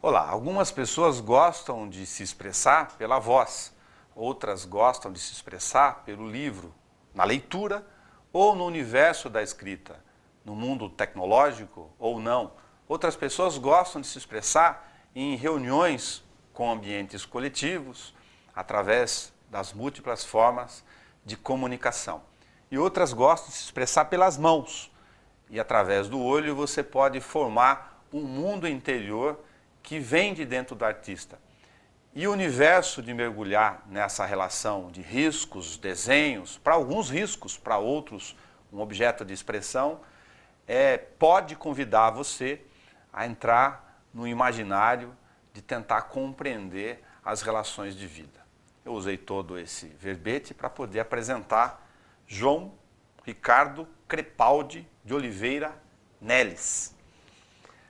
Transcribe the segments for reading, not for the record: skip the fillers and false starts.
Olá, algumas pessoas gostam de se expressar pela voz, outras gostam de se expressar pelo livro, na leitura ou no universo da escrita, no mundo tecnológico ou não. Outras pessoas gostam de se expressar em reuniões com ambientes coletivos, através das múltiplas formas de comunicação. E outras gostam de se expressar pelas mãos, e através do olho você pode formar um mundo interior que vem de dentro do artista. E o universo de mergulhar nessa relação de riscos, desenhos, para alguns riscos, para outros um objeto de expressão, pode convidar você a entrar no imaginário de tentar compreender as relações de vida. Eu usei todo esse verbete para poder apresentar João Ricardo Crepaldi de Oliveira Neles.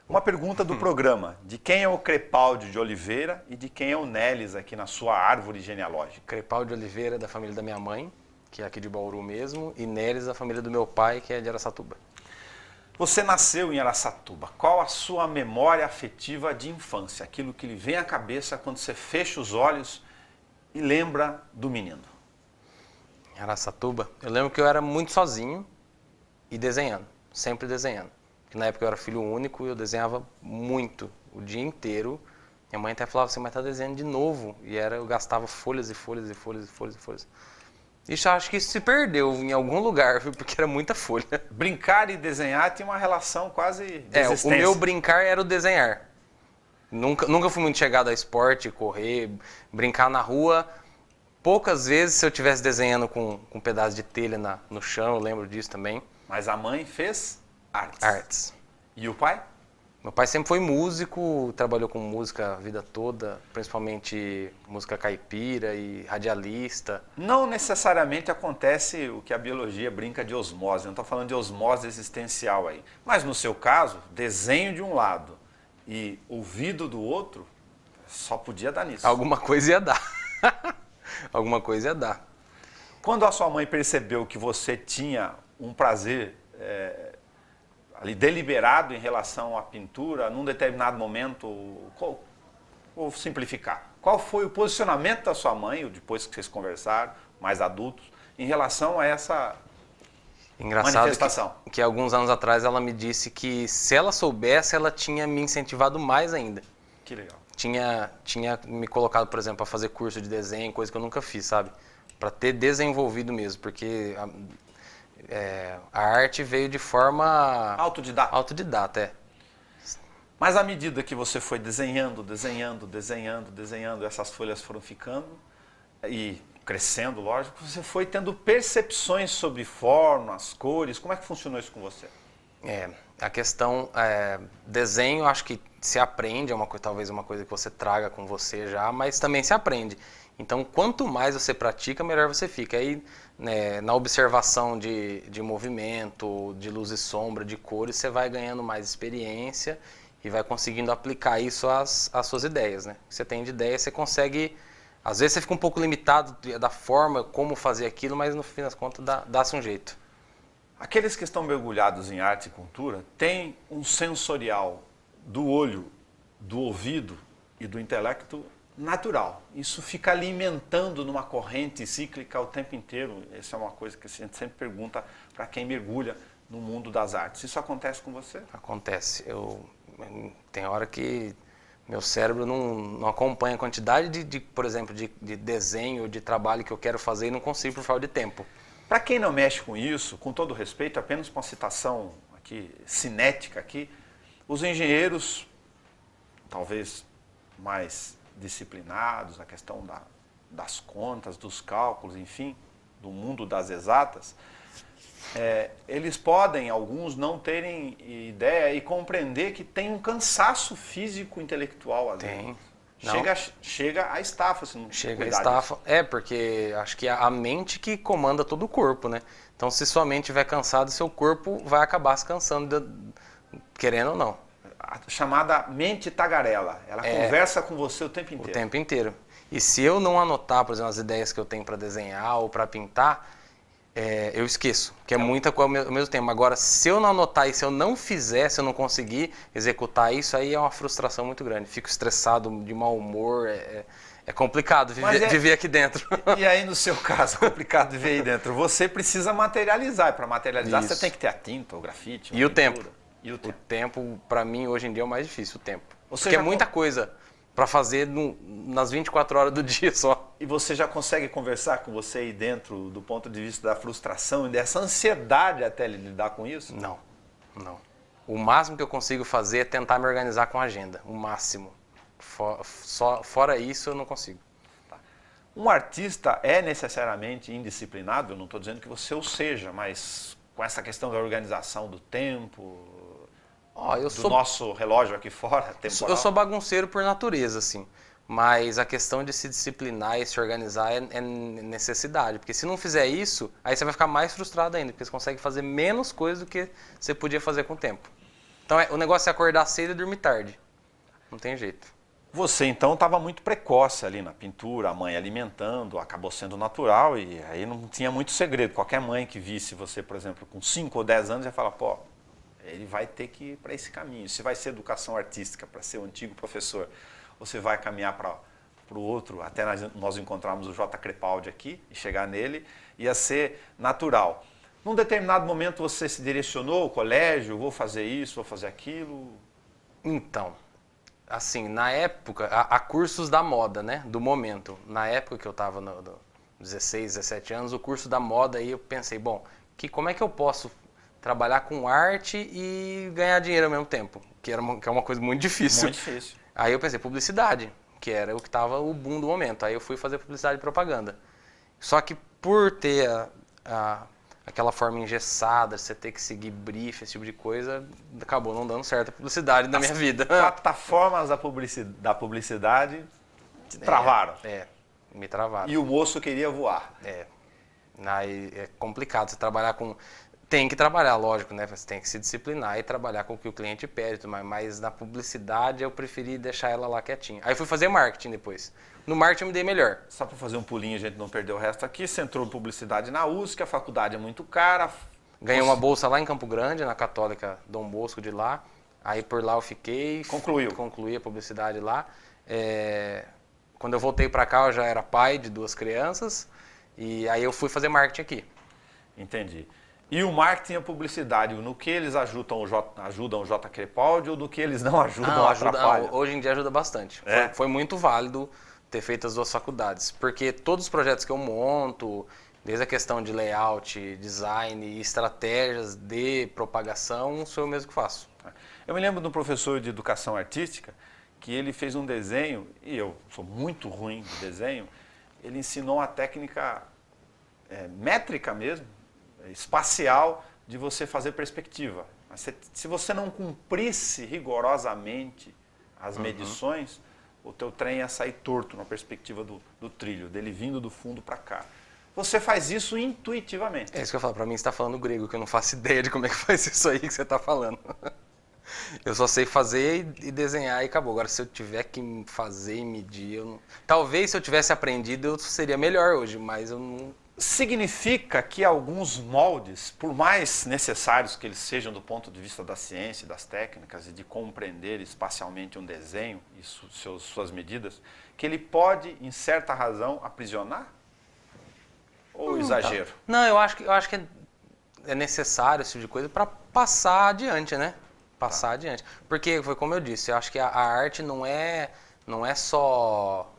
Uma pergunta do programa: de quem é o Crepaldi de Oliveira e de quem é o Neles aqui na sua árvore genealógica? Crepaldi de Oliveira, da família da minha mãe, que é aqui de Bauru mesmo, e Neles, da família do meu pai, que é de Araçatuba. Você nasceu em Araçatuba. Qual a sua memória afetiva de infância? Aquilo que lhe vem à cabeça quando você fecha os olhos e lembra do menino? Em Araçatuba, eu lembro que eu era muito sozinho e desenhando, sempre desenhando. Porque na época eu era filho único e eu desenhava muito, o dia inteiro. Minha mãe até falava assim, mas tá desenhando de novo. E eu gastava folhas e folhas e folhas e folhas e folhas. Isso acho que se perdeu em algum lugar, porque era muita folha. Brincar e desenhar tinha uma relação quase de existência. O meu brincar era o desenhar. Nunca fui muito chegado a esporte, correr, brincar na rua. Poucas vezes, se eu estivesse desenhando com um pedaço de telha no chão, eu lembro disso também. Mas a mãe fez artes. Artes. E o pai? Meu pai sempre foi músico, trabalhou com música a vida toda, principalmente música caipira e radialista. Não necessariamente acontece o que a biologia brinca de osmose, não estou falando de osmose existencial aí. Mas no seu caso, desenho de um lado e ouvido do outro, só podia dar nisso. Alguma coisa ia dar. Alguma coisa ia dar. Quando a sua mãe percebeu que você tinha um prazer ali deliberado em relação à pintura, num determinado momento, vou simplificar, qual foi o posicionamento da sua mãe, depois que vocês conversaram, mais adultos, em relação a essa manifestação? Que alguns anos atrás ela me disse que se ela soubesse, ela tinha me incentivado mais ainda. Que legal. Tinha me colocado, por exemplo, a fazer curso de desenho, coisa que eu nunca fiz, sabe? Para ter desenvolvido mesmo, porque a arte veio de forma autodidata. Mas à medida que você foi desenhando, essas folhas foram ficando e crescendo, lógico, você foi tendo percepções sobre formas, cores. Como é que funcionou isso com você? A questão, desenho, acho que se aprende, talvez uma coisa que você traga com você já, mas também se aprende. Então, quanto mais você pratica, melhor você fica. Aí, na observação de movimento, de luz e sombra, de cores, você vai ganhando mais experiência e vai conseguindo aplicar isso às suas ideias, né? Você tem de ideia, você consegue... Às vezes você fica um pouco limitado da forma, como fazer aquilo, mas no fim das contas dá-se um jeito. Aqueles que estão mergulhados em arte e cultura têm um sensorial do olho, do ouvido e do intelecto natural. Isso fica alimentando numa corrente cíclica o tempo inteiro. Essa é uma coisa que a gente sempre pergunta para quem mergulha no mundo das artes. Isso acontece com você? Acontece. Tem hora que meu cérebro não acompanha a quantidade por exemplo, de desenho, de trabalho que eu quero fazer e não consigo por falta de tempo. Para quem não mexe com isso, com todo respeito, apenas uma citação aqui, cinética aqui, os engenheiros, talvez mais disciplinados na questão das contas, dos cálculos, enfim, do mundo das exatas, eles podem, alguns, não terem ideia e compreender que tem um cansaço físico intelectual ali. Tem. Chega a estafa, se não Chega a estafa. Porque acho que é a mente que comanda todo o corpo, né? Então, se sua mente estiver cansada, seu corpo vai acabar se cansando, querendo ou não. A chamada mente tagarela. Ela conversa com você o tempo inteiro. O tempo inteiro. E se eu não anotar, por exemplo, as ideias que eu tenho para desenhar ou para pintar, Eu esqueço, que é muita coisa ao mesmo tempo. Agora, se eu não anotar e se eu não fizer, se eu não conseguir executar isso, aí é uma frustração muito grande. Fico estressado, de mau humor, é complicado viver aqui dentro. E aí, no seu caso, complicado viver aí dentro, você precisa materializar. E para materializar, Isso. você tem que ter a tinta, o grafite, E o tempo. E o O tempo. tempo, para mim, hoje em dia é o mais difícil, o tempo. Você Porque é já muita coisa para fazer nas 24 horas do dia só. E você já consegue conversar com você aí dentro do ponto de vista da frustração e dessa ansiedade até lidar com isso? Não. O máximo que eu consigo fazer é tentar me organizar com a agenda. O máximo. Fora isso, eu não consigo. Um artista é necessariamente indisciplinado? Eu não estou dizendo que você o seja, mas com essa questão da organização do tempo, do nosso relógio aqui fora, temporal. Eu sou bagunceiro por natureza, assim. Mas a questão de se disciplinar e se organizar é necessidade. Porque se não fizer isso, aí você vai ficar mais frustrado ainda, porque você consegue fazer menos coisa do que você podia fazer com o tempo. Então o negócio é acordar cedo e dormir tarde. Não tem jeito. Você então estava muito precoce ali na pintura, a mãe alimentando, acabou sendo natural e aí não tinha muito segredo. Qualquer mãe que visse você, por exemplo, com 5 ou 10 anos, ia falar, pô, ele vai ter que ir para esse caminho. Se vai ser educação artística para ser o antigo professor, você vai caminhar para o outro, até nós encontrarmos o J. Crepaldi aqui e chegar nele, ia ser natural. Num determinado momento você se direcionou ao colégio, vou fazer isso, vou fazer aquilo? Então, assim, na época, há cursos da moda, né, do momento. Na época que eu estava no 16, 17 anos, o curso da moda, aí eu pensei, bom, como é que eu posso trabalhar com arte e ganhar dinheiro ao mesmo tempo? Que é uma coisa muito difícil. Muito difícil. Aí eu pensei, publicidade, que era o que estava o boom do momento. Aí eu fui fazer publicidade e propaganda. Só que por ter aquela forma engessada, você ter que seguir brief, esse tipo de coisa, acabou não dando certo a publicidade na minha vida. Plataformas da publicidade te travaram. Me travaram. E o moço queria voar. Aí é complicado você trabalhar com... Tem que trabalhar, lógico, né? Você tem que se disciplinar e trabalhar com o que o cliente pede, mas na publicidade eu preferi deixar ela lá quietinha. Aí eu fui fazer marketing depois. No marketing eu me dei melhor. Só para fazer um pulinho, a gente não perder o resto aqui, você entrou em publicidade na USP, a faculdade é muito cara. Ganhei uma bolsa lá em Campo Grande, na Católica Dom Bosco de lá. Aí por lá eu fiquei. Concluí a publicidade lá. Quando eu voltei para cá eu já era pai de 2 crianças. E aí eu fui fazer marketing aqui. Entendi. E o marketing e a publicidade, no que eles ajudam o J. Crepaldi ou no que eles não ajudam, atrapalham? Hoje em dia ajuda bastante. Foi muito válido ter feito as 2 faculdades, porque todos os projetos que eu monto, desde a questão de layout, design e estratégias de propagação, sou eu mesmo que faço. Eu me lembro de um professor de educação artística que ele fez um desenho, e eu sou muito ruim de desenho, ele ensinou a técnica métrica mesmo, espacial, de você fazer perspectiva. Mas se você não cumprisse rigorosamente as medições, o teu trem ia sair torto na perspectiva do trilho, dele vindo do fundo para cá. Você faz isso intuitivamente. É isso que eu falo, para mim você está falando grego, que eu não faço ideia de como é que faz isso aí que você está falando. Eu só sei fazer e desenhar e acabou. Agora, se eu tiver que fazer e medir, eu não... Talvez se eu tivesse aprendido, eu seria melhor hoje, mas eu não... Significa que alguns moldes, por mais necessários que eles sejam do ponto de vista da ciência, das técnicas e de compreender espacialmente um desenho e suas medidas, que ele pode, em certa razão, aprisionar? Ou exagero? Não, eu acho que é necessário esse tipo de coisa para passar adiante, né? Passar adiante. Porque, foi como eu disse, eu acho que a arte não é só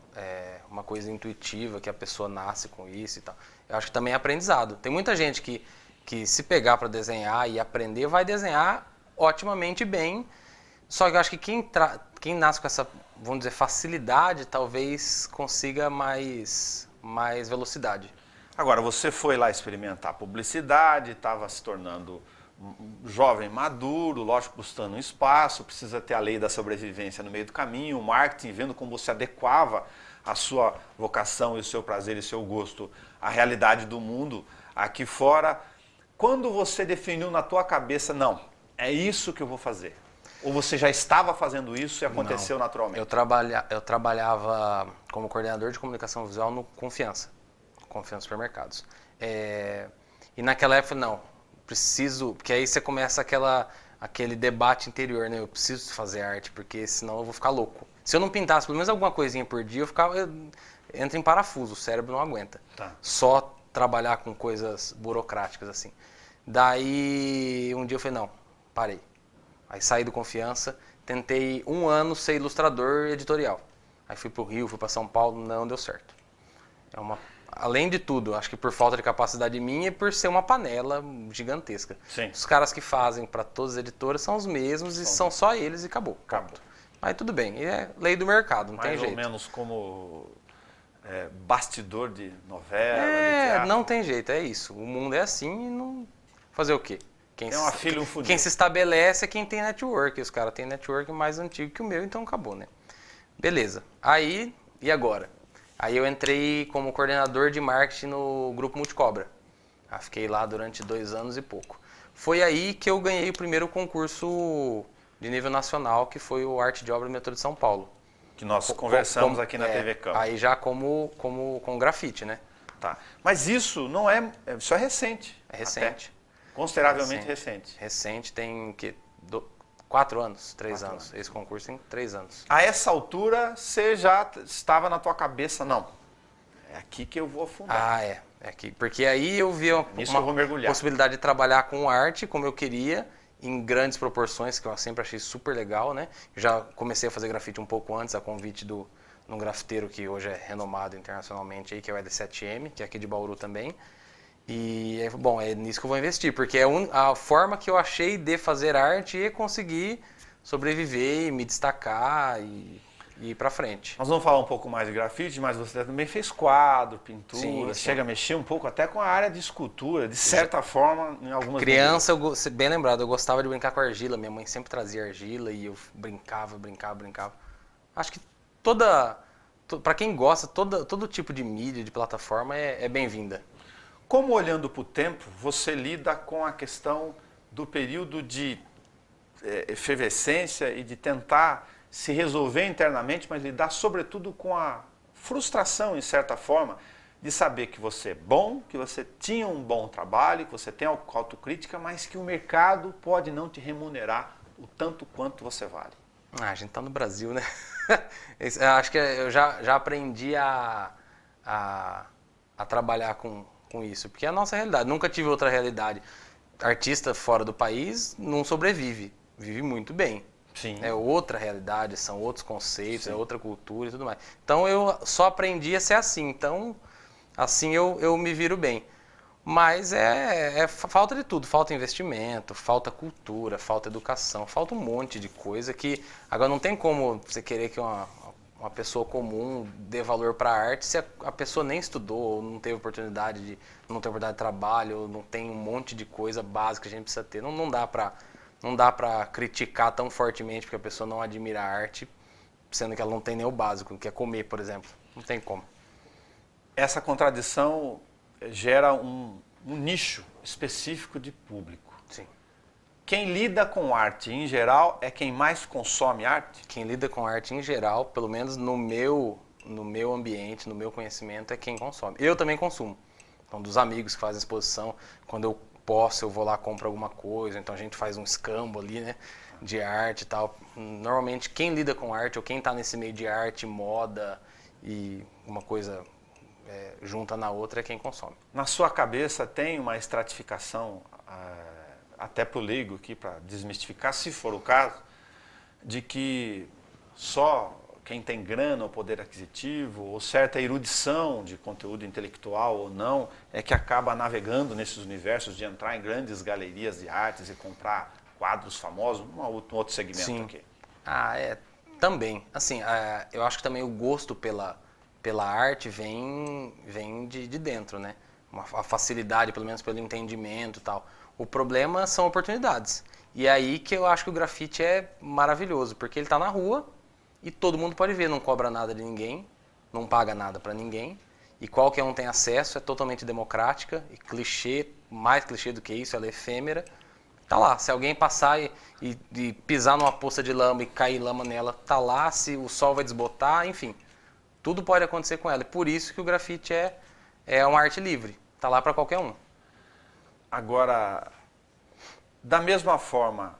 uma coisa intuitiva, que a pessoa nasce com isso e tal. Eu acho que também é aprendizado. Tem muita gente que se pegar para desenhar e aprender, vai desenhar otimamente bem. Só que eu acho que quem nasce com essa, vamos dizer, facilidade, talvez consiga mais velocidade. Agora, você foi lá experimentar publicidade, estava se tornando um jovem maduro, lógico, buscando um espaço, precisa ter a lei da sobrevivência no meio do caminho, o marketing, vendo como você adequava a sua vocação e o seu prazer e o seu gosto à realidade do mundo aqui fora. Quando você definiu na tua cabeça, não, é isso que eu vou fazer? Ou você já estava fazendo isso e aconteceu naturalmente? Eu trabalhava como coordenador de comunicação visual no Confiança Supermercados. E naquela época, não, preciso, porque aí você começa aquele debate interior, né? Eu preciso fazer arte, porque senão eu vou ficar louco. Se eu não pintasse pelo menos alguma coisinha por dia, entra em parafuso, o cérebro não aguenta. Tá. Só trabalhar com coisas burocráticas, assim. Daí, um dia eu falei, não, parei. Aí saí do Confiança, tentei 1 ano ser ilustrador editorial. Aí fui pro Rio, fui para São Paulo, não deu certo. Além de tudo, acho que por falta de capacidade minha e por ser uma panela gigantesca. Sim. Os caras que fazem para todas as editoras são os mesmos e são só eles e acabou. Acabou. Aí tudo bem, é lei do mercado, não tem jeito. Mais ou menos como bastidor de novela, de teatro. Não tem jeito, é isso. O mundo é assim e não... Fazer o quê? Tem uma filha e um funil. Quem se estabelece é quem tem network. Os caras têm network mais antigo que o meu, então acabou, né? Beleza. Aí, e agora? Aí eu entrei como coordenador de marketing no Grupo Multicobra. Fiquei lá durante 2 anos e pouco. Foi aí que eu ganhei o primeiro concurso de nível nacional, que foi o Arte de Obra Metrô de São Paulo. Que nós conversamos aqui na TV Campo. Aí já com grafite, né? Tá. Mas isso não isso é recente. É recente. Até. Consideravelmente recente. Recente, tem 4 anos, 3 anos. Esse concurso tem 3 anos. A essa altura, você já estava na tua cabeça, não, é aqui que eu vou afundar. É aqui. Porque aí eu vi uma possibilidade de trabalhar com arte, como eu queria, em grandes proporções, que eu sempre achei super legal, né? Já comecei a fazer grafite um pouco antes, a convite de um grafiteiro que hoje é renomado internacionalmente, aí, que é o Ed7M, que é aqui de Bauru também. E, é nisso que eu vou investir, porque é a forma que eu achei de fazer arte e conseguir sobreviver e me destacar e ir pra frente. Nós vamos falar um pouco mais de grafite, mas você também fez quadro, pintura, chega a mexer um pouco até com a área de escultura, de certa forma, em algumas... Criança, bem lembrado, eu gostava de brincar com argila, minha mãe sempre trazia argila e eu brincava. Acho que pra quem gosta, todo tipo de mídia, de plataforma é bem-vinda. Como, olhando para o tempo, você lida com a questão do período de efervescência e de tentar se resolver internamente, mas lidar sobretudo com a frustração, em certa forma, de saber que você é bom, que você tinha um bom trabalho, que você tem autocrítica, mas que o mercado pode não te remunerar o tanto quanto você vale? A gente está no Brasil, né? Acho que eu já aprendi a trabalhar com isso, porque é a nossa realidade. Nunca tive outra realidade. Artista fora do país não sobrevive, vive muito bem. Sim. É outra realidade, são outros conceitos, é outra cultura e tudo mais. Então eu só aprendi a ser assim, então assim eu me viro bem. Mas é falta de tudo, falta investimento, falta cultura, falta educação, falta um monte de coisa que agora não tem como você querer que uma pessoa comum dê valor para a arte se a pessoa nem estudou, ou não teve oportunidade de trabalho, ou não tem um monte de coisa básica que a gente precisa ter. Não dá para criticar tão fortemente porque a pessoa não admira a arte, sendo que ela não tem nem o básico, que é comer, por exemplo. Não tem como. Essa contradição gera um nicho específico de público. Sim. Quem lida com arte em geral é quem mais consome arte? Quem lida com arte em geral, pelo menos no meu ambiente, no meu conhecimento, é quem consome. Eu também consumo. Então, dos amigos que fazem exposição, quando eu posso, eu vou lá, compro alguma coisa, então a gente faz um escambo ali, né, de arte e tal. Normalmente, quem lida com arte, ou quem está nesse meio de arte, moda e uma coisa junta na outra, é quem consome. Na sua cabeça tem uma estratificação, até para o leigo aqui, para desmistificar, se for o caso, de que só quem tem grana ou poder aquisitivo, ou certa erudição de conteúdo intelectual ou não, é que acaba navegando nesses universos de entrar em grandes galerias de artes e comprar quadros famosos, um outro segmento? Sim. Aqui. Também. Assim, eu acho que também o gosto pela arte vem de dentro, né? A facilidade, pelo menos pelo entendimento e tal. O problema são oportunidades. E é aí que eu acho que o grafite é maravilhoso, porque ele está na rua e todo mundo pode ver, não cobra nada de ninguém, não paga nada para ninguém, e qualquer um tem acesso, é totalmente democrática, e clichê, mais clichê do que isso, ela é efêmera. Tá lá, se alguém passar e pisar numa poça de lama e cair lama nela, tá lá, se o sol vai desbotar, enfim. Tudo pode acontecer com ela. E por isso que o grafite é uma arte livre. Tá lá para qualquer um. Agora, da mesma forma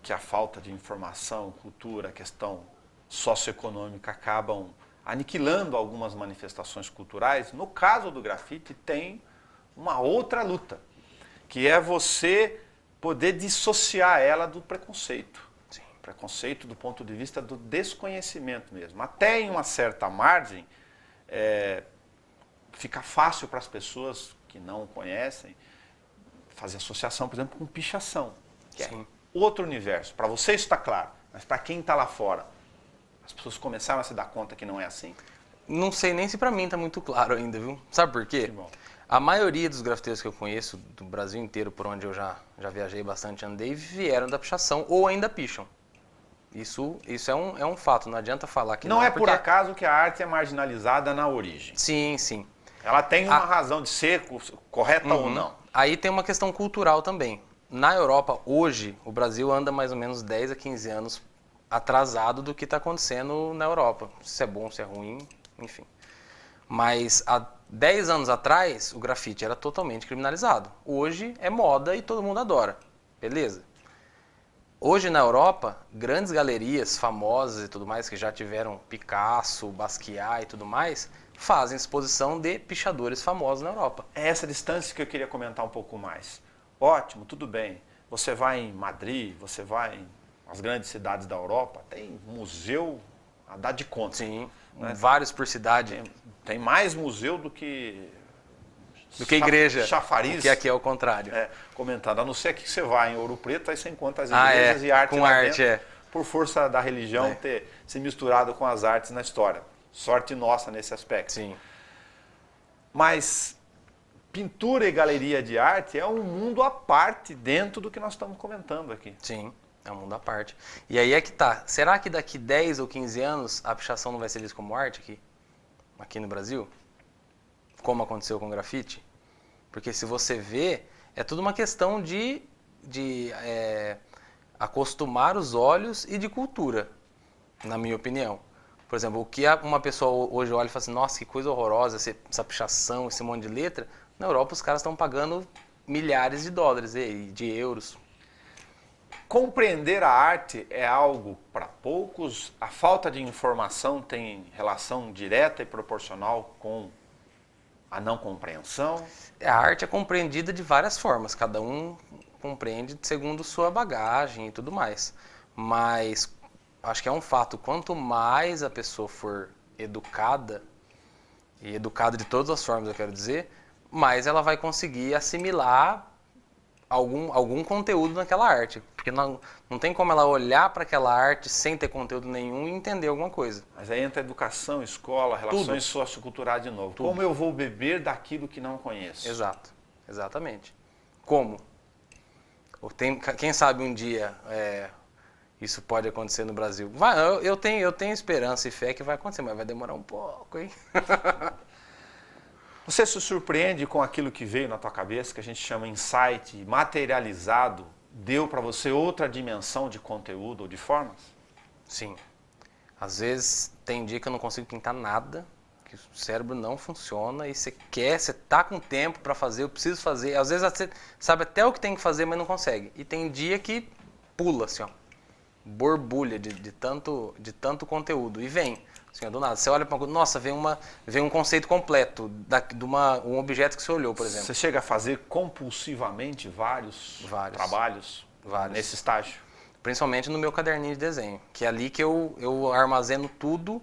que a falta de informação, cultura, a questão socioeconômica acabam aniquilando algumas manifestações culturais, no caso do grafite tem uma outra luta, que é você poder dissociar ela do preconceito. Sim. Preconceito do ponto de vista do desconhecimento mesmo. Até em uma certa margem, fica fácil para as pessoas que não conhecem fazer associação, por exemplo, com pichação, que Sim. é outro universo. Para você isso está claro, mas para quem está lá fora, as pessoas começaram a se dar conta que não é assim? Não sei nem se pra mim tá muito claro ainda, viu? Sabe por quê? Que bom. A maioria dos grafiteiros que eu conheço, do Brasil inteiro, por onde eu já viajei bastante, andei, vieram da pichação ou ainda picham. Isso é um fato, não adianta falar que não. Não é por porque... acaso que a arte é marginalizada na origem. Sim, sim. Ela tem uma razão de ser, correta ou não. Aí tem uma questão cultural também. Na Europa, hoje, o Brasil anda mais ou menos 10 a 15 anos atrasado do que está acontecendo na Europa. Se é bom, se é ruim, enfim. Mas há 10 anos atrás, o grafite era totalmente criminalizado. Hoje é moda e todo mundo adora. Beleza? Hoje na Europa, grandes galerias famosas e tudo mais, que já tiveram Picasso, Basquiat e tudo mais, fazem exposição de pichadores famosos na Europa. É essa distância que eu queria comentar um pouco mais. Ótimo, tudo bem. Você vai em Madrid, você vai em as grandes cidades da Europa, tem museu a dar de conta. Sim, né? vários por cidade. Tem mais museu do que igreja, chafariz. que aqui é o contrário. Comentando. A não ser que você vá em Ouro Preto, aí você encontra as igrejas e arte com lá arte, dentro, por força da religião ter se misturado com as artes na história. Sorte nossa nesse aspecto. Sim. Mas pintura e galeria de arte é um mundo à parte dentro do que nós estamos comentando aqui. Sim, é um mundo à parte. E aí é que tá. Será que daqui 10 ou 15 anos a pichação não vai ser vista como arte aqui no Brasil? Como aconteceu com o grafite? Porque se você vê, é tudo uma questão de acostumar os olhos e de cultura, na minha opinião. Por exemplo, o que uma pessoa hoje olha e fala assim, nossa, que coisa horrorosa, essa pichação, esse monte de letra. Na Europa os caras estão pagando milhares de dólares e de euros. Compreender a arte é algo para poucos. A falta de informação tem relação direta e proporcional com a não compreensão. A arte é compreendida de várias formas, cada um compreende segundo sua bagagem e tudo mais. Mas acho que é um fato, quanto mais a pessoa for educada, e educada de todas as formas eu quero dizer, mais ela vai conseguir assimilar algum conteúdo naquela arte. Porque não tem como ela olhar para aquela arte sem ter conteúdo nenhum e entender alguma coisa. Mas aí entra educação, escola, relações socioculturais de novo. Tudo. Como eu vou beber daquilo que não conheço? Exato, exatamente. Como? Quem sabe um dia isso pode acontecer no Brasil. Eu tenho esperança e fé que vai acontecer, mas vai demorar um pouco, hein? Você se surpreende com aquilo que veio na tua cabeça, que a gente chama insight, materializado, deu para você outra dimensão de conteúdo ou de formas? Sim. Às vezes tem dia que eu não consigo pintar nada, que o cérebro não funciona e você tá com tempo para fazer, eu preciso fazer. Às vezes você sabe até o que tem que fazer, mas não consegue. E tem dia que pula, assim, ó, borbulha de tanto conteúdo e vem. Assim, do nada, você olha para uma coisa, nossa, vem um conceito completo de um objeto que você olhou, por exemplo. Você chega a fazer compulsivamente vários trabalhos nesse estágio? Principalmente no meu caderninho de desenho, que é ali que eu armazeno tudo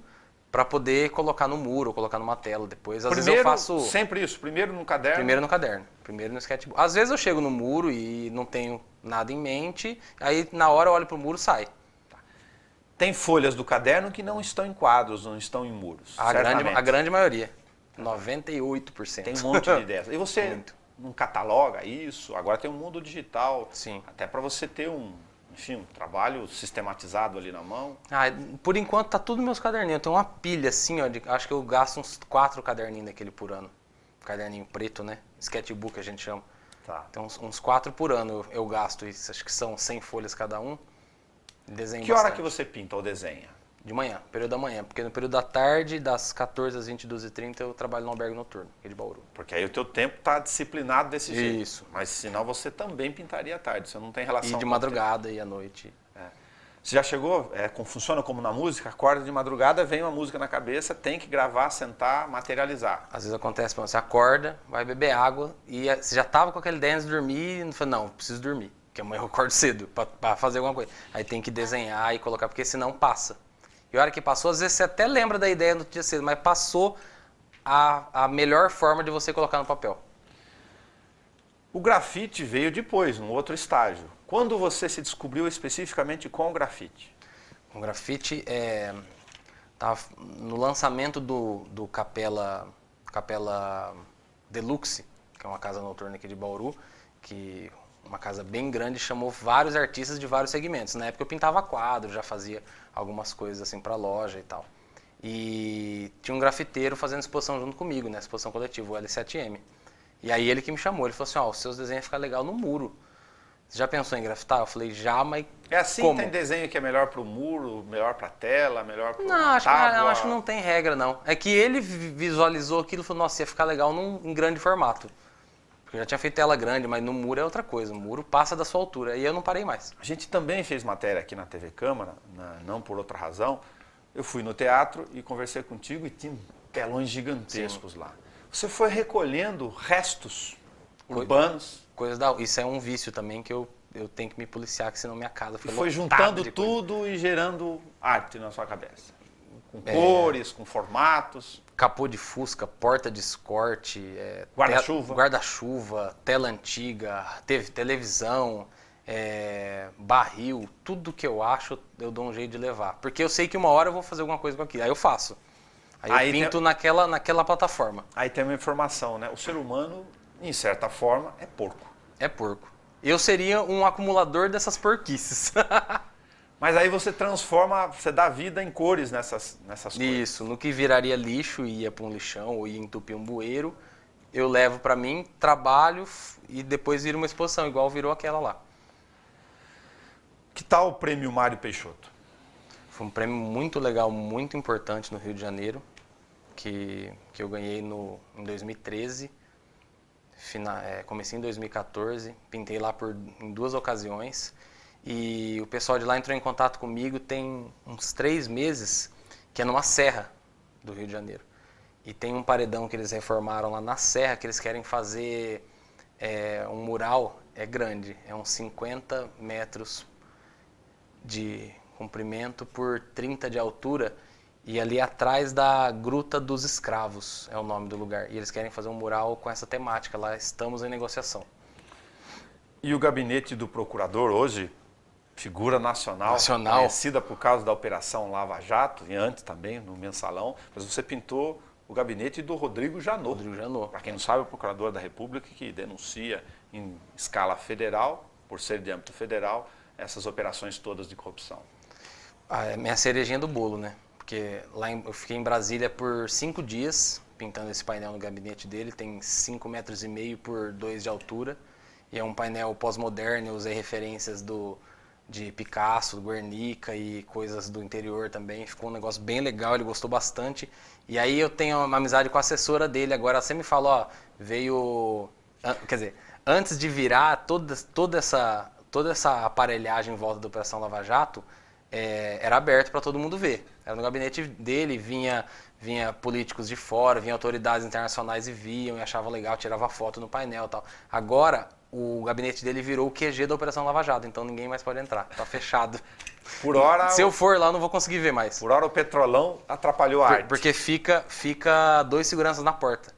para poder colocar no muro, ou colocar numa tela depois. Às vezes eu faço... Sempre isso, primeiro no caderno? Primeiro no caderno, primeiro no sketchbook. Às vezes eu chego no muro e não tenho nada em mente, aí na hora eu olho pro muro e sai. Tem folhas do caderno que não estão em quadros, não estão em muros. A grande maioria. 98%. Tem um monte de ideias. E você não cataloga isso? Agora tem um mundo digital. Sim. Até para você ter um trabalho sistematizado ali na mão. Por enquanto tá tudo nos meus caderninhos. Eu tenho uma pilha assim, ó, acho que eu gasto uns 4 caderninhos daquele por ano. Caderninho preto, né? Sketchbook a gente chama. Tá. Então uns 4 por ano eu gasto isso. Acho que são 100 folhas cada um. Desenho que hora que você pinta ou desenha? De manhã, período da manhã. Porque no período da tarde, das 14 às 22h30, eu trabalho no albergue noturno, aqui de Bauru. Porque aí o teu tempo está disciplinado desse jeito. Isso. Mas senão você também pintaria à tarde, você não tem relação E de com o madrugada e à noite. Você já chegou, funciona como na música, acorda de madrugada, vem uma música na cabeça, tem que gravar, sentar, materializar. Às vezes acontece, você acorda, vai beber água e você já tava com aquela ideia antes de dormir e fala, não, preciso dormir, porque amanhã eu acordo cedo para fazer alguma coisa. Aí tem que desenhar e colocar, porque senão passa. E a hora que passou, às vezes você até lembra da ideia no dia cedo, mas passou a melhor forma de você colocar no papel. O grafite veio depois, num outro estágio. Quando você se descobriu especificamente com o grafite? O grafite tava no lançamento do Capela Deluxe, que é uma casa noturna aqui de Bauru, que uma casa bem grande, chamou vários artistas de vários segmentos. Na época eu pintava quadro, já fazia algumas coisas assim para loja e tal. E tinha um grafiteiro fazendo exposição junto comigo, né, exposição coletiva, o L7M. E aí ele que me chamou, ele falou assim, os seus desenhos ficam legal no muro. Você já pensou em grafitar? Eu falei, já, mas é assim, como? Tem desenho que é melhor para o muro, melhor para a tela, melhor para Não, tábua? acho que não tem regra, não. É que ele visualizou aquilo e falou, nossa, ia ficar legal em grande formato. Porque eu já tinha feito tela grande, mas no muro é outra coisa. O muro passa da sua altura. E eu não parei mais. A gente também fez matéria aqui na TV Câmara, não por outra razão. Eu fui no teatro e conversei contigo e tinha telões gigantescos lá. Você foi recolhendo restos urbanos. Isso é um vício também que eu tenho que me policiar, que senão minha casa foi foi juntando tudo e gerando arte na sua cabeça. Com cores, com formatos. Capô de Fusca, porta de escorte, guarda-chuva, tela antiga, televisão, barril, tudo que eu acho eu dou um jeito de levar. Porque eu sei que uma hora eu vou fazer alguma coisa com aquilo, aí eu faço. Aí eu pinto naquela plataforma. Aí tem uma informação, né? O ser humano, em certa forma, é porco. É porco. Eu seria um acumulador dessas porquices. Mas aí você transforma, você dá vida em cores nessas coisas. Isso, no que viraria lixo e ia para um lixão ou ia entupir um bueiro, eu levo para mim, trabalho e depois vira uma exposição, igual virou aquela lá. Que tal o prêmio Mário Peixoto? Foi um prêmio muito legal, muito importante no Rio de Janeiro, que eu ganhei em 2013, comecei em 2014, pintei lá em 2 ocasiões. E o pessoal de lá entrou em contato comigo tem uns 3 meses, que é numa serra do Rio de Janeiro. E tem um paredão que eles reformaram lá na serra, que eles querem fazer um mural, grande, é uns 50 metros de comprimento por 30 de altura, e ali atrás da Gruta dos Escravos é o nome do lugar. E eles querem fazer um mural com essa temática, lá estamos em negociação. E o gabinete do procurador hoje, figura nacional, conhecida por causa da Operação Lava Jato, e antes também, no Mensalão, mas você pintou o gabinete do Rodrigo Janot. Para quem não sabe, é o procurador da República que denuncia em escala federal, por ser de âmbito federal, essas operações todas de corrupção. É minha cerejinha do bolo, né? Porque eu fiquei em Brasília por 5 dias, pintando esse painel no gabinete dele, tem 5,5 metros por 2 de altura, e é um painel pós-moderno, eu usei referências de Picasso, Guernica e coisas do interior também. Ficou um negócio bem legal, ele gostou bastante. E aí eu tenho uma amizade com a assessora dele, agora você me fala, veio... Quer dizer, antes de virar toda essa aparelhagem em volta da Operação Lava Jato, era aberto para todo mundo ver. Era no gabinete dele, vinha políticos de fora, vinha autoridades internacionais e viam e achavam legal, tirava foto no painel e tal. Agora, o gabinete dele virou o QG da Operação Lava Jato, então ninguém mais pode entrar, tá fechado. Por hora... Se eu for lá, eu não vou conseguir ver mais. Por hora o Petrolão atrapalhou a arte. Porque fica 2 seguranças na porta.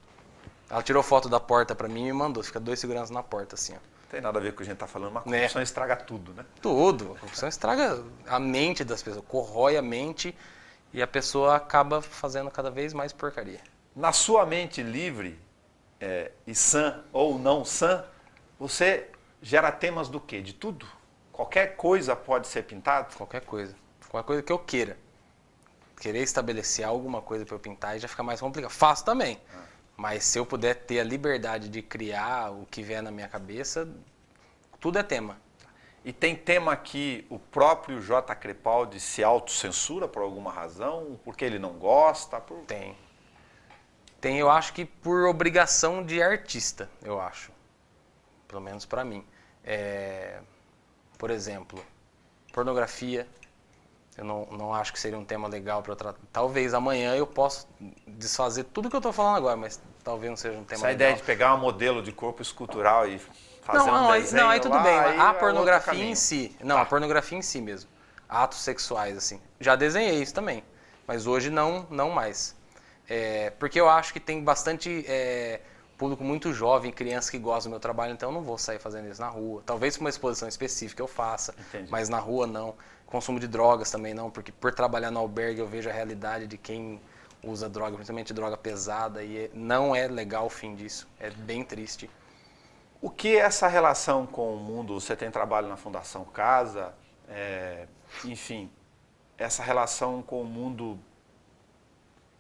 Ela tirou foto da porta pra mim e me mandou, fica 2 seguranças na porta, assim, ó. Não tem nada a ver com o que a gente tá falando, mas a corrupção estraga tudo, né? Tudo. A corrupção estraga a mente das pessoas, corrói a mente e a pessoa acaba fazendo cada vez mais porcaria. Na sua mente livre, e sã ou não sã, você gera temas do quê? De tudo? Qualquer coisa pode ser pintado? Qualquer coisa. Qualquer coisa que eu queira. Querer estabelecer alguma coisa para eu pintar e já fica mais complicado. Faço também. Mas se eu puder ter a liberdade de criar o que vier na minha cabeça, tudo é tema. E tem tema que o próprio J. Crepaldi se autocensura por alguma razão, porque ele não gosta? Tem. Tem, eu acho que por obrigação de artista, eu acho. Pelo menos pra mim. Por exemplo, pornografia. Eu não acho que seria um tema legal para eu tratar. Talvez amanhã eu possa desfazer tudo que eu tô falando agora, mas talvez não seja um tema Essa legal. ideia de pegar um modelo de corpo escultural e fazer um desenho aí tudo lá, bem. aí A é pornografia outro em caminho. si. Não, a pornografia em si mesmo. Atos sexuais, assim. Já desenhei isso também. Mas hoje não mais. Porque eu acho que tem bastante público muito jovem, crianças que gostam do meu trabalho, então eu não vou sair fazendo isso na rua. Talvez para uma exposição específica eu faça, Entendi. mas na rua não. Consumo de drogas também não, porque por trabalhar no albergue eu vejo a realidade de quem usa droga, principalmente droga pesada, e não é legal o fim disso. É bem triste. O que é essa relação com o mundo? Você tem trabalho na Fundação Casa, enfim, essa relação com o mundo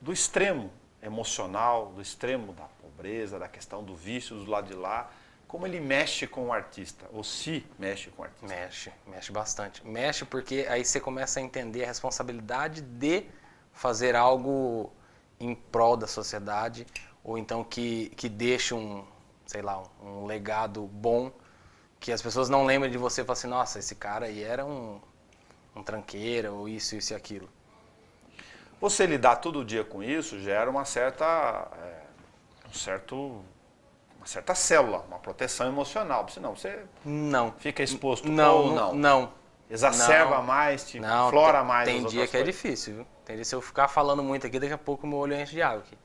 do extremo emocional, do extremo da pobreza, da questão do vício, do lado de lá, como ele mexe com o artista, ou se mexe com o artista? Mexe bastante. Mexe porque aí você começa a entender a responsabilidade de fazer algo em prol da sociedade, ou então que deixe sei lá, um legado bom, que as pessoas não lembrem de você e falem assim, nossa, esse cara aí era um tranqueira, ou isso e aquilo. Você lidar todo dia com isso gera uma certa célula, uma proteção emocional, senão você Não. fica exposto ou Não. não. Exacerba Não. mais, te Não, flora mais tem as dia outras que é coisas. difícil, viu? Tem dia que se eu ficar falando muito aqui, daqui a pouco o meu olho enche de água aqui.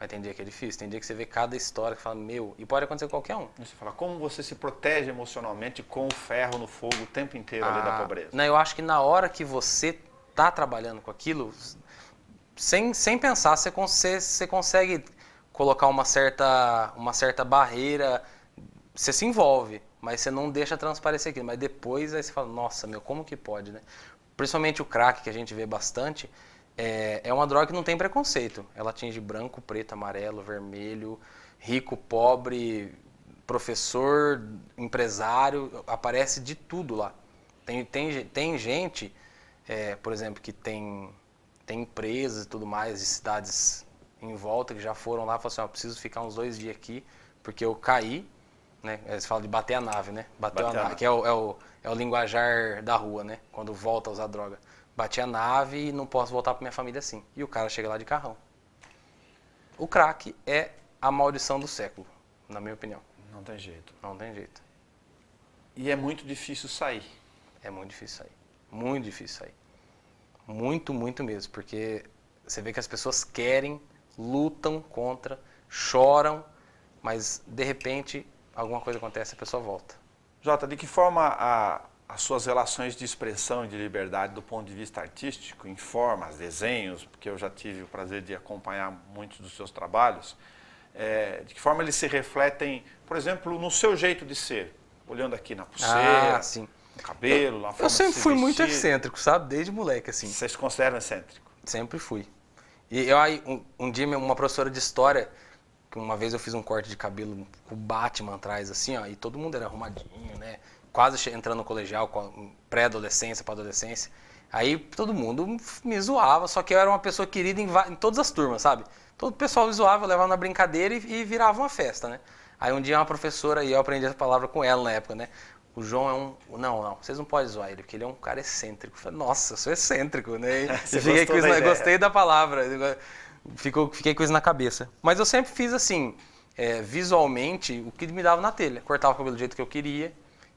Mas tem dia que é difícil, tem dia que você vê cada história que fala, meu, e pode acontecer com qualquer um. Você fala, como você se protege emocionalmente com o ferro no fogo o tempo inteiro ali da pobreza? Não, eu acho que na hora que você tá trabalhando com aquilo, sem pensar, você consegue colocar uma certa barreira, você se envolve, mas você não deixa transparecer aquilo. Mas depois aí você fala, nossa, meu, como que pode, né? Principalmente o crack, que a gente vê bastante, é uma droga que não tem preconceito. Ela atinge branco, preto, amarelo, vermelho, rico, pobre, professor, empresário, aparece de tudo lá. Tem gente, por exemplo, que tem empresas e tudo mais, de cidades em volta, que já foram lá e falaram assim, preciso ficar uns 2 dias aqui, porque eu caí, né? Eles falam de bater a nave, né? Bateu a nave, que é o linguajar da rua, né? Quando volta a usar droga. Bati a nave e não posso voltar pra minha família assim. E o cara chega lá de carrão. O crack é a maldição do século, na minha opinião. Não tem jeito. Não tem jeito. E é muito difícil sair. É muito difícil sair. Muito difícil sair. Muito, muito mesmo. Porque você vê que as pessoas querem, lutam contra, choram, mas de repente alguma coisa acontece e a pessoa volta. Jota, de que forma as suas relações de expressão e de liberdade do ponto de vista artístico, em formas, desenhos, porque eu já tive o prazer de acompanhar muitos dos seus trabalhos, de que forma eles se refletem, por exemplo, no seu jeito de ser, olhando aqui na pulseira, Sim. no cabelo, na forma Eu sempre de se fui muito vestir. excêntrico, sabe? Desde moleque, assim. Você se considera excêntrico? Sempre fui. E eu aí, um dia, uma professora de história, que uma vez eu fiz um corte de cabelo com o Batman atrás, assim, ó, e todo mundo era arrumadinho, né? Quase entrando no colegial, pré-adolescência para adolescência. Aí todo mundo me zoava, só que eu era uma pessoa querida em todas as turmas, sabe? Todo o pessoal me zoava, eu levava na brincadeira e virava uma festa, né? Aí um dia uma professora, e eu aprendi essa palavra com ela na época, né? O João é um... Não, vocês não podem zoar ele, porque ele é um cara excêntrico. Eu falei, nossa, eu sou excêntrico, né? E gostei da palavra, fiquei com isso na cabeça. Mas eu sempre fiz assim, visualmente, o que me dava na telha. Cortava o cabelo do jeito que eu queria.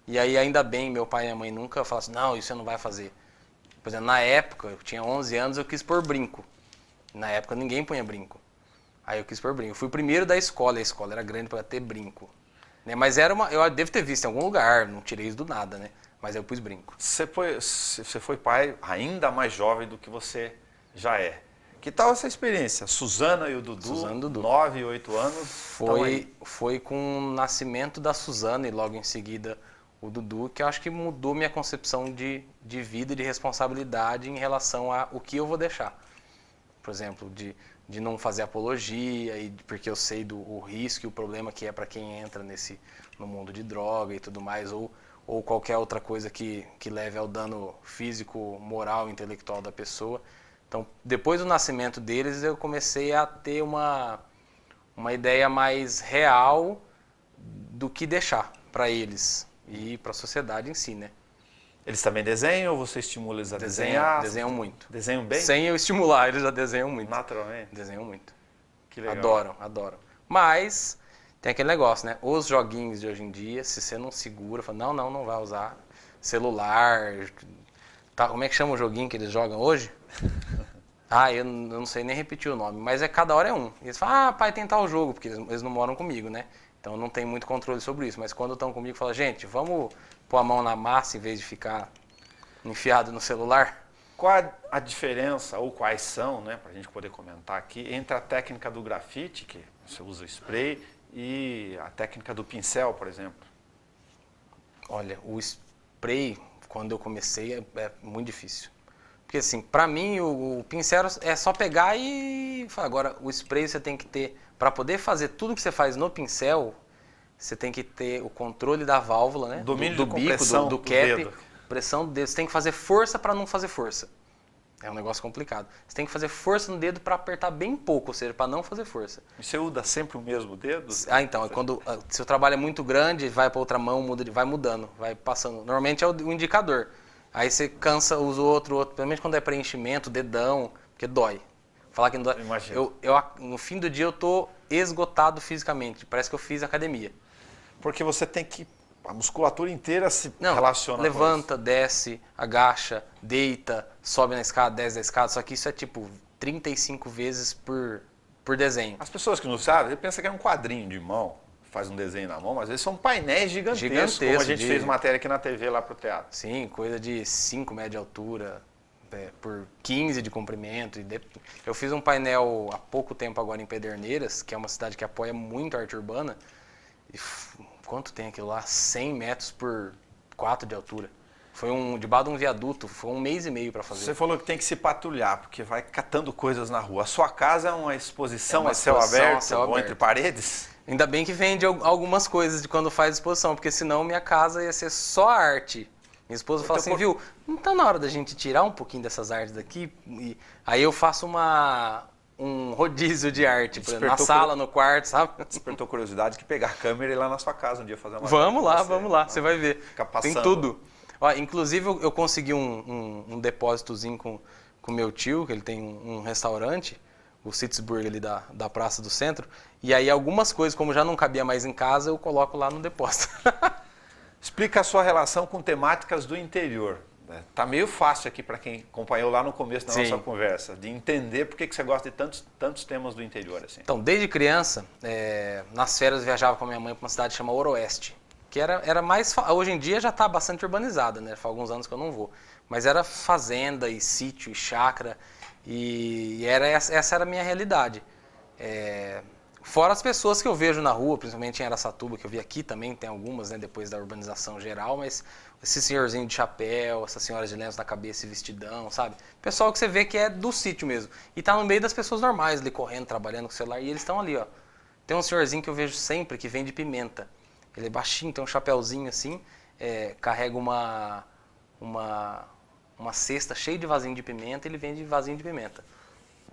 E aí, ainda bem, meu pai e minha mãe nunca falaram assim, não, isso você não vai fazer. Por exemplo, na época, eu tinha 11 anos, eu quis pôr brinco. Na época, ninguém punha brinco. Aí eu quis pôr brinco. Eu fui o primeiro da escola, a escola era grande para ter brinco. Né? Mas eu devo ter visto em algum lugar, não tirei isso do nada, né? Mas eu pus brinco. Você foi pai ainda mais jovem do que você já é. Que tal essa experiência? Suzana e o Dudu, 9 e 8 anos. Foi com o nascimento da Suzana e logo em seguida o Dudu, que eu acho que mudou minha concepção de vida e de responsabilidade em relação a o que eu vou deixar. Por exemplo, de não fazer apologia, porque eu sei o risco e o problema que é para quem entra no mundo de droga e tudo mais, ou ou qualquer outra coisa que leve ao dano físico, moral, intelectual da pessoa. Então, depois do nascimento deles, eu comecei a ter uma ideia mais real do que deixar para eles e para a sociedade em si, né? Eles também desenham ou você estimula eles a desenhar? Desenham muito. Desenham bem? Sem eu estimular, eles já desenham muito. Naturalmente? Desenham muito. Que legal. Adoram. Mas tem aquele negócio, né? Os joguinhos de hoje em dia, se você não segura, fala, não vai usar celular. Tá, como é que chama o joguinho que eles jogam hoje? Eu não sei nem repetir o nome, mas cada hora é um. E eles falam, pai, tem tal jogo, porque eles não moram comigo, né? Então não tem muito controle sobre isso. Mas quando estão comigo, fala, gente, vamos pôr a mão na massa em vez de ficar enfiado no celular? Qual a diferença, ou quais são, né, para a gente poder comentar aqui, entre a técnica do grafite, que você usa spray, e a técnica do pincel, por exemplo? Olha, o spray, quando eu comecei, é muito difícil. Porque assim, pra mim o pincel é só pegar e falar. Agora, o spray você tem que ter, para poder fazer tudo que você faz no pincel, você tem que ter o controle da válvula, né? Domínio do de bico, compressão do do cap, dedo. pressão do dedo. Você tem que fazer força para não fazer força. É um negócio complicado. Você tem que fazer força no dedo para apertar bem pouco, ou seja, para não fazer força. E você usa sempre o mesmo dedo? Então, quando se o trabalho é muito grande, vai para outra mão, vai mudando, vai passando. Normalmente é o indicador. Aí você cansa, usa outro, principalmente quando é preenchimento, dedão, porque dói. Falar que não dói. Imagino. No fim do dia eu tô esgotado fisicamente, parece que eu fiz academia. Porque você tem que... A musculatura inteira se relaciona levanta, desce, agacha, deita, sobe na escada, desce da escada, só que isso é tipo 35 vezes por desenho. As pessoas que não sabem, você pensa que é um quadrinho de mão, faz um desenho na mão, mas eles são painéis gigantescos, como a gente fez matéria aqui na TV lá pro teatro. Sim, coisa de 5 metros de altura, por 15 de comprimento. Eu fiz um painel há pouco tempo agora em Pederneiras, que é uma cidade que apoia muito a arte urbana, e quanto tem aquilo lá? 100 metros por 4 de altura. Foi debaixo de um viaduto, foi 1 mês e meio para fazer. Você falou que tem que se patrulhar, porque vai catando coisas na rua. A sua casa é uma exposição, céu aberto, ou entre paredes? Ainda bem que vende algumas coisas de quando faz exposição, porque senão minha casa ia ser só arte. Minha esposa fala assim, viu, não tá na hora da gente tirar um pouquinho dessas artes daqui? E aí eu faço um rodízio de arte, por exemplo, na sala, no quarto, sabe? Despertou curiosidade que pegar a câmera e ir lá na sua casa um dia fazer uma... Vamos lá, você vai ver. Tem tudo. Ó, inclusive eu consegui um depósitozinho com meu tio, que ele tem um restaurante, o Sitzburg ali da Praça do Centro, e aí algumas coisas, como já não cabia mais em casa, eu coloco lá no depósito. Explica a sua relação com temáticas do interior. Tá meio fácil aqui para quem acompanhou lá no começo da nossa conversa, de entender por que você gosta de tantos temas do interior. Assim. Então, desde criança, nas férias eu viajava com a minha mãe para uma cidade chamada Oroeste, que era mais... Hoje em dia já está bastante urbanizada, né? Faz alguns anos que eu não vou. Mas era fazenda e sítio e chácara, e essa era a minha realidade. Fora as pessoas que eu vejo na rua, principalmente em Araçatuba, que eu vi aqui também, tem algumas, né, depois da urbanização geral, mas esse senhorzinho de chapéu, essas senhoras de lenço na cabeça e vestidão, sabe? Pessoal que você vê que é do sítio mesmo. E tá no meio das pessoas normais, ali correndo, trabalhando com o celular, e eles estão ali, ó. Tem um senhorzinho que eu vejo sempre que vende pimenta. Ele é baixinho, tem um chapéuzinho assim, carrega uma cesta cheia de vasinho de pimenta, e ele vende vasinho de pimenta.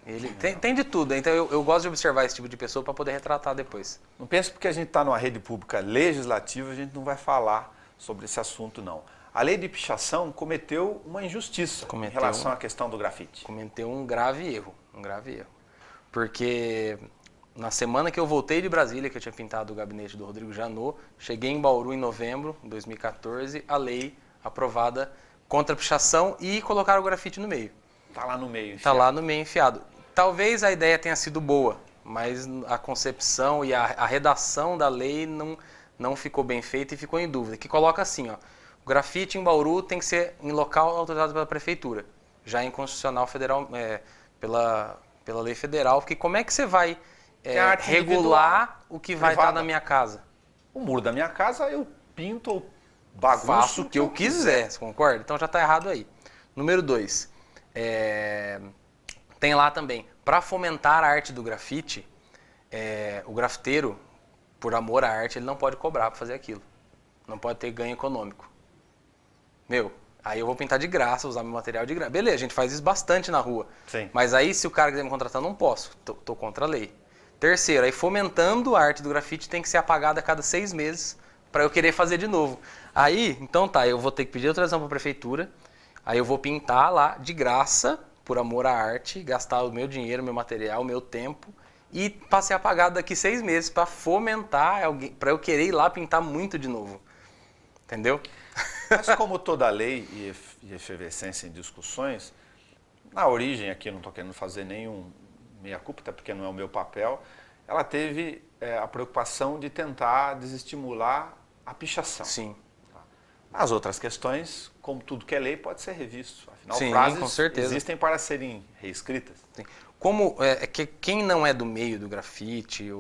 Ele tem de tudo, então eu gosto de observar esse tipo de pessoa para poder retratar depois. Não pense porque a gente está numa rede pública legislativa, a gente não vai falar sobre esse assunto, não. A lei de pichação cometeu uma injustiça em relação à questão do grafite. Cometeu um grave erro. Porque na semana que eu voltei de Brasília, que eu tinha pintado o gabinete do Rodrigo Janot, cheguei em Bauru em novembro de 2014, a lei aprovada contra a pichação e colocaram o grafite no meio. Está lá no meio enfiado. Está lá no meio enfiado. Talvez a ideia tenha sido boa, mas a concepção e a redação da lei não ficou bem feita e ficou em dúvida. Que coloca assim, ó, o grafite em Bauru tem que ser em local autorizado pela prefeitura, já é inconstitucional federal, pela lei federal, porque como é que você vai regular o que vai estar na minha casa? O muro da minha casa eu pinto ou bagunço. Faço o que eu quiser, você concorda? Então já está errado aí. Número 2. Tem lá também, para fomentar a arte do grafite, o grafiteiro, por amor à arte, ele não pode cobrar para fazer aquilo. Não pode ter ganho econômico. Aí eu vou pintar de graça, usar meu material de graça. Beleza, a gente faz isso bastante na rua. Sim. Mas aí, se o cara quiser me contratar, eu não posso. Tô contra a lei. Terceiro, aí fomentando a arte do grafite tem que ser apagada a cada 6 meses para eu querer fazer de novo. Aí, então tá, eu vou ter que pedir autorização para a prefeitura, aí eu vou pintar lá de graça, por amor à arte, gastar o meu dinheiro, meu material, meu tempo, e passei apagado daqui 6 meses para fomentar alguém, para eu querer ir lá pintar muito de novo. Entendeu? Mas como toda lei e efervescência em discussões, na origem aqui eu não estou querendo fazer nenhum meia-culpa, até porque não é o meu papel, ela teve a preocupação de tentar desestimular a pichação. Sim. As outras questões, como tudo que é lei, pode ser revisto. Afinal, Sim, frases com certeza. existem para serem reescritas. Sim. Como que quem não é do meio do grafite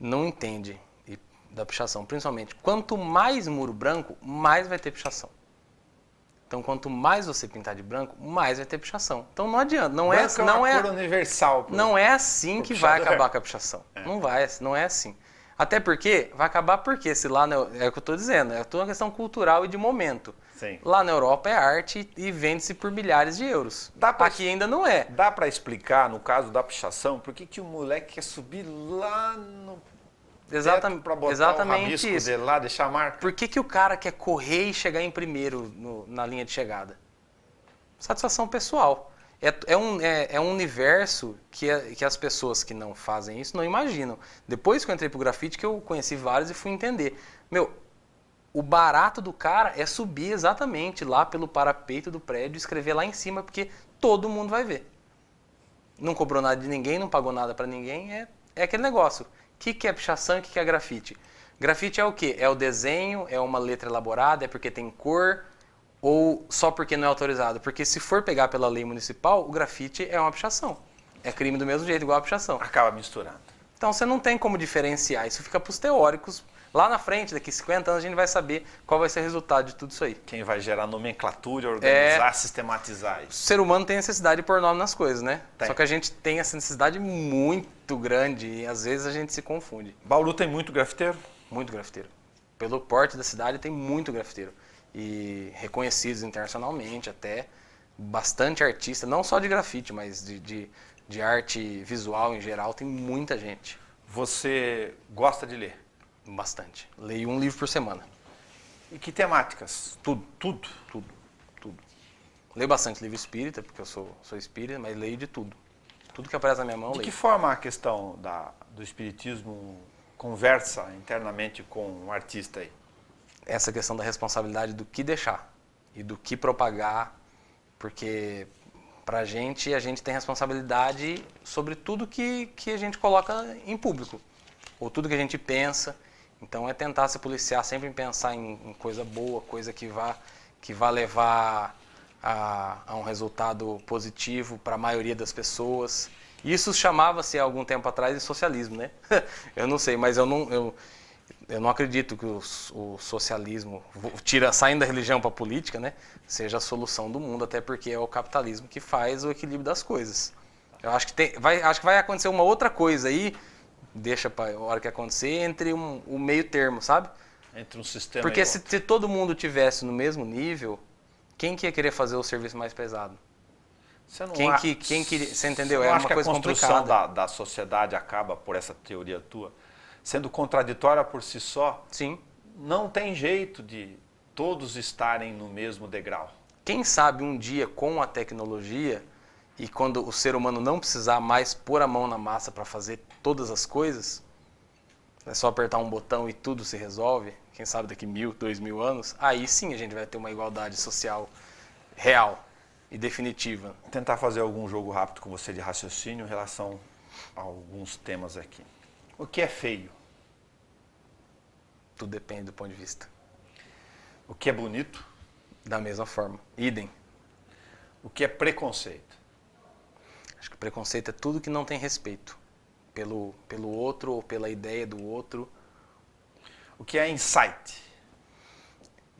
não entende da pichação, principalmente. Quanto mais muro branco, mais vai ter pichação. Então, quanto mais você pintar de branco, mais vai ter pichação. Então, não adianta. Não é cor universal. Não é assim que vai acabar com a pichação. Não é assim. Até porque, vai acabar porque, se lá, é o que eu estou dizendo, é toda uma questão cultural e de momento. Sim. Lá na Europa é arte e vende-se por milhares de euros. Aqui ainda não é. Dá para explicar, no caso da pichação, por que o moleque quer subir lá no para botar o rabisco dele lá, deixar a marca? Por que o cara quer correr e chegar em primeiro na linha de chegada? Satisfação pessoal. É um universo que as pessoas que não fazem isso não imaginam. Depois que eu entrei pro grafite, que eu conheci vários e fui entender. O barato do cara é subir exatamente lá pelo parapeito do prédio e escrever lá em cima, porque todo mundo vai ver. Não cobrou nada de ninguém, não pagou nada para ninguém, é aquele negócio. O que é pichação e o que é grafite? Grafite é o quê? É o desenho, é uma letra elaborada, é porque tem cor, ou só porque não é autorizado? Porque se for pegar pela lei municipal, o grafite é uma pichação. É crime do mesmo jeito, igual a pichação. Acaba misturando. Então você não tem como diferenciar, isso fica para os teóricos. Lá na frente, daqui 50 anos, a gente vai saber qual vai ser o resultado de tudo isso aí. Quem vai gerar nomenclatura, organizar, sistematizar isso. O ser humano tem necessidade de pôr nome nas coisas, né? Tem. Só que a gente tem essa necessidade muito grande e às vezes a gente se confunde. Bauru tem muito grafiteiro? Muito grafiteiro. Pelo porte da cidade tem muito grafiteiro. E reconhecidos internacionalmente até. Bastante artista, não só de grafite, mas de arte visual em geral, tem muita gente. Você gosta de ler? Bastante. Leio um livro por semana. E que temáticas? Tudo. Leio bastante livro espírita, porque eu sou espírita, mas leio de tudo. Tudo que aparece na minha mão, eu leio. De que forma a questão do espiritismo conversa internamente com um artista aí? Essa questão da responsabilidade do que deixar e do que propagar, porque a gente tem responsabilidade sobre tudo que a gente coloca em público, ou tudo que a gente pensa. Então é tentar se policiar sempre em pensar em coisa boa, coisa que vá levar a um resultado positivo para a maioria das pessoas. Isso chamava-se há algum tempo atrás de socialismo, né? Eu não sei, mas eu não acredito que o socialismo, saindo da religião para a política, né, seja a solução do mundo, até porque é o capitalismo que faz o equilíbrio das coisas. Eu acho que vai acontecer uma outra coisa aí, deixa para a hora que acontecer, entre o meio termo, sabe? Entre um sistema porque e se outro. todo mundo tivesse no mesmo nível, quem que ia querer fazer o serviço mais pesado? Você entendeu? Eu É acho uma que a coisa construção complicada. da sociedade acaba, por essa teoria tua, sendo contraditória por si só. Sim. Não tem jeito de todos estarem no mesmo degrau. Quem sabe um dia com a tecnologia e quando o ser humano não precisar mais pôr a mão na massa para fazer todas as coisas, é só apertar um botão e tudo se resolve, quem sabe daqui 1000, 2000 anos, aí sim a gente vai ter uma igualdade social real e definitiva. Vou tentar fazer algum jogo rápido com você de raciocínio em relação a alguns temas aqui. O que é feio? Tudo depende do ponto de vista. O que é bonito? Da mesma forma. Idem. O que é preconceito? Acho que preconceito é tudo que não tem respeito pelo outro ou pela ideia do outro. O que é insight?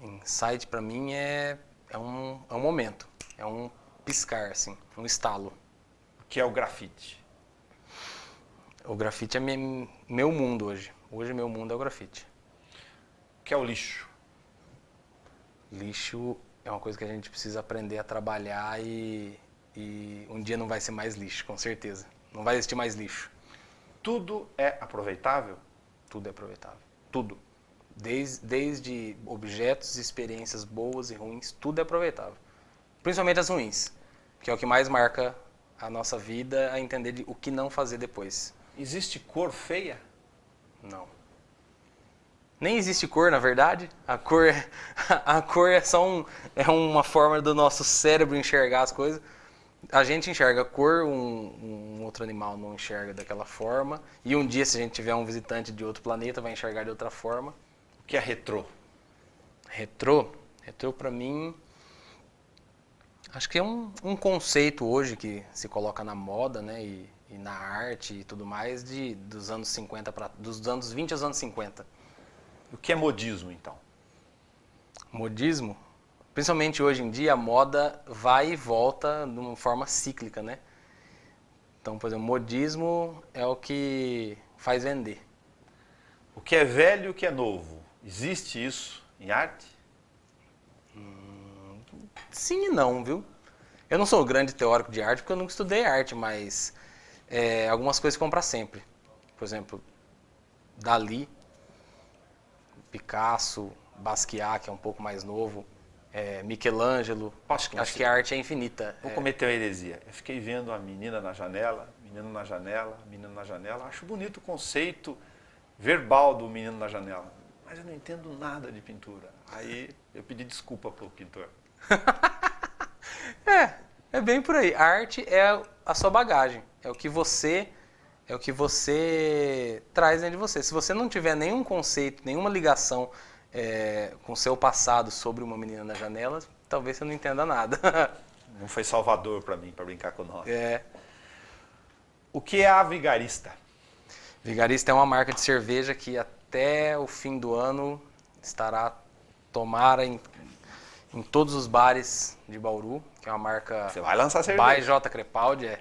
Insight para mim é um momento, é um piscar, assim, um estalo. O que é o grafite? O grafite é meu mundo hoje. Hoje meu mundo é o grafite. O que é o lixo? Lixo é uma coisa que a gente precisa aprender a trabalhar e um dia não vai ser mais lixo, com certeza. Não vai existir mais lixo. Tudo é aproveitável? Tudo é aproveitável. Tudo. Desde objetos, experiências boas e ruins, tudo é aproveitável. Principalmente as ruins, que é o que mais marca a nossa vida, a entender o que não fazer depois. Existe cor feia? Não. Nem existe cor, na verdade. A cor é só uma forma do nosso cérebro enxergar as coisas. A gente enxerga a cor, um outro animal não enxerga daquela forma. E um dia, se a gente tiver um visitante de outro planeta, vai enxergar de outra forma. O que é retrô? Retrô? Retrô, pra mim, acho que é um conceito hoje que se coloca na moda, né? E na arte e tudo mais, dos anos 50 dos anos 20 aos anos 50. O que é modismo, então? Modismo? Principalmente hoje em dia, a moda vai e volta de uma forma cíclica, né? Então, por exemplo, modismo é o que faz vender. O que é velho e o que é novo? Existe isso em arte? Sim e não, viu? Eu não sou grande teórico de arte porque eu nunca estudei arte, mas algumas coisas ficam para sempre. Por exemplo, Dalí, Picasso, Basquiat, que é um pouco mais novo, Michelangelo. Acho que a arte é infinita. Vou cometer uma heresia. Eu fiquei vendo a menina na janela, menino na janela, menino na janela. Acho bonito o conceito verbal do menino na janela, mas eu não entendo nada de pintura. Aí eu pedi desculpa pro pintor. É bem por aí. A arte é a sua bagagem, é o que você traz dentro de você. Se você não tiver nenhum conceito, nenhuma ligação com o seu passado sobre uma menina na janela, talvez você não entenda nada. Não foi Salvador para mim, para brincar com nós. É. O que é a Vigarista? Vigarista é uma marca de cerveja que até o fim do ano estará, tomara, em todos os bares de Bauru, que é uma marca... Você vai lançar cerveja? By J. Crepaldi,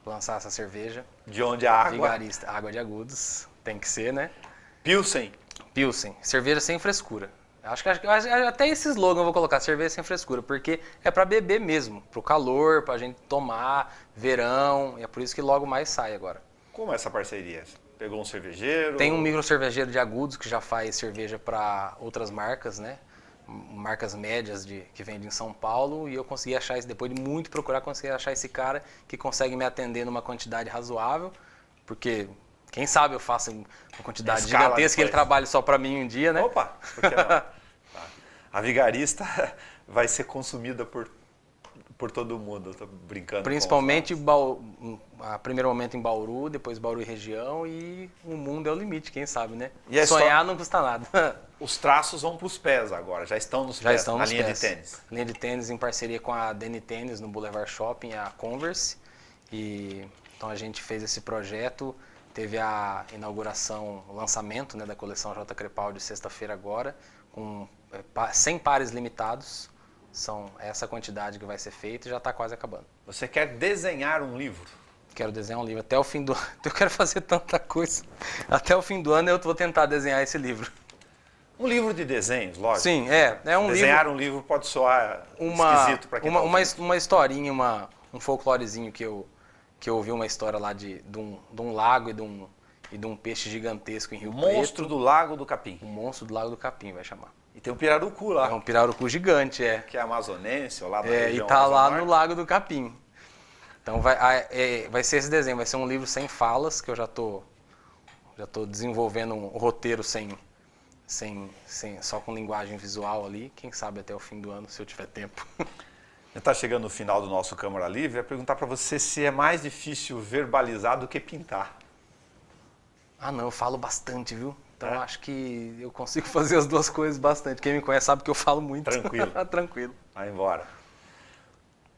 lançar essa cerveja. De onde a água? Vigarista, água de Agudos, tem que ser, né? Pilsen. Pilsen, cerveja sem frescura. Acho que até esse slogan eu vou colocar, cerveja sem frescura, porque é para beber mesmo, pro calor, pra gente tomar, verão, e é por isso que logo mais sai agora. Como é essa parceria? Pegou um cervejeiro? Tem um micro cervejeiro de Agudos que já faz cerveja para outras marcas, né? Marcas médias que vendem em São Paulo, e eu consegui achar isso, depois de muito procurar, consegui achar esse cara que consegue me atender numa quantidade razoável, porque quem sabe eu faço uma quantidade gigantesca e ele trabalha só para mim um dia, né? Opa, por que não? Tá. A Vigarista vai ser consumida por todo mundo, eu tô brincando. Principalmente a primeiro momento em Bauru, depois Bauru e região, e o mundo é o limite, quem sabe, né? E sonhar não custa nada. Os traços vão para os pés agora, já estão nos já pés, estão na nos linha pés. de tênis. Linha de tênis em parceria com a Deni Tênis no Boulevard Shopping, a Converse. Então a gente fez esse projeto, teve a inauguração, o lançamento, né, da coleção J. Crepaldi sexta-feira agora, com 100 pares limitados. São essa quantidade que vai ser feita e já está quase acabando. Você quer desenhar um livro? Quero desenhar um livro até o fim do ano. Eu quero fazer tanta coisa. Até o fim do ano eu vou tentar desenhar esse livro. Um livro de desenhos, lógico. Sim, é um desenhar livro... um livro pode soar esquisito para quem está ouvindo. Uma historinha, um folclorezinho que eu ouvi uma história lá de um lago e de um peixe gigantesco em Rio Preto. Monstro do Lago do Capim. O Monstro do Lago do Capim vai chamar. E tem um pirarucu lá. É um pirarucu gigante, Que é amazonense, ou lá da região e tá lá Amazonnorte. no Lago do Capim. Então vai ser esse desenho, vai ser um livro sem falas, que eu já tô desenvolvendo um roteiro só com linguagem visual ali. Quem sabe até o fim do ano, se eu tiver tempo. Está chegando no final do nosso Câmara Livre, eu ia perguntar para você se é mais difícil verbalizar do que pintar. Ah não, eu falo bastante, viu? Então acho que eu consigo fazer as duas coisas bastante. Quem me conhece sabe que eu falo muito. Tranquilo. Tranquilo. Vai embora.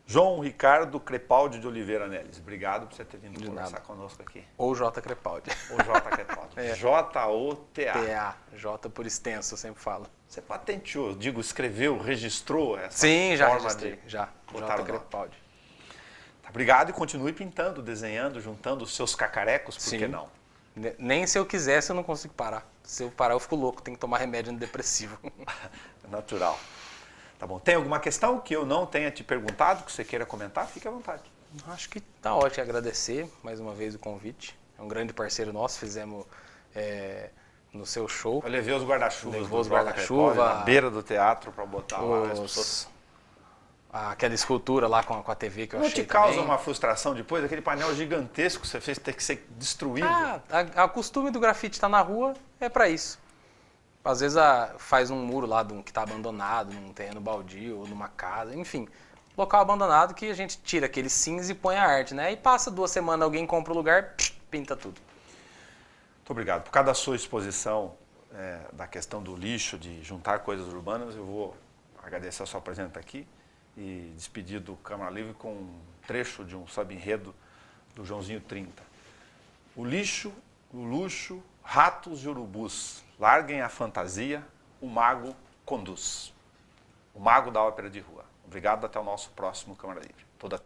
João Ricardo Crepaldi de Oliveira Neles, obrigado por você ter vindo conversar conosco aqui. Ou J. Crepaldi. Ou J. Crepaldi. J-O-T-A. T-A. J por extenso, eu sempre falo. Você patenteou, escreveu, registrou essa Sim, já forma registrei. Já. J. Crepaldi. Tá, obrigado e continue pintando, desenhando, juntando os seus cacarecos, por que não? Nem se eu quisesse eu não consigo parar. Se eu parar eu fico louco, tenho que tomar remédio antidepressivo. Natural. Tá bom. Tem alguma questão que eu não tenha te perguntado, que você queira comentar? Fique à vontade. Acho que tá ótimo. Agradecer mais uma vez o convite. É um grande parceiro nosso, fizemos no seu show. Eu levei os guarda-chuvas Levou os do Broca guarda-chuva, Crepaldi na beira do teatro para botar lá as pessoas. Aquela escultura lá com a TV que eu Não achei te causa também. uma frustração depois? Aquele painel gigantesco que você fez ter que ser destruído? O costume do grafite estar na rua é para isso. Às vezes faz um muro lá que está abandonado, num terreno baldio ou numa casa, enfim. Local abandonado que a gente tira aquele cinza e põe a arte, né? E passa 2 semanas, alguém compra o lugar, pinta tudo. Muito obrigado. Por causa da sua exposição da questão do lixo, de juntar coisas urbanas, eu vou agradecer a sua presença aqui e despedir do Câmara Livre com um trecho de um sub-enredo do Joãozinho 30. O lixo, o luxo, ratos e urubus, larguem a fantasia, o mago conduz. O mago da ópera de rua. Obrigado, até o nosso próximo Câmara Livre. Toda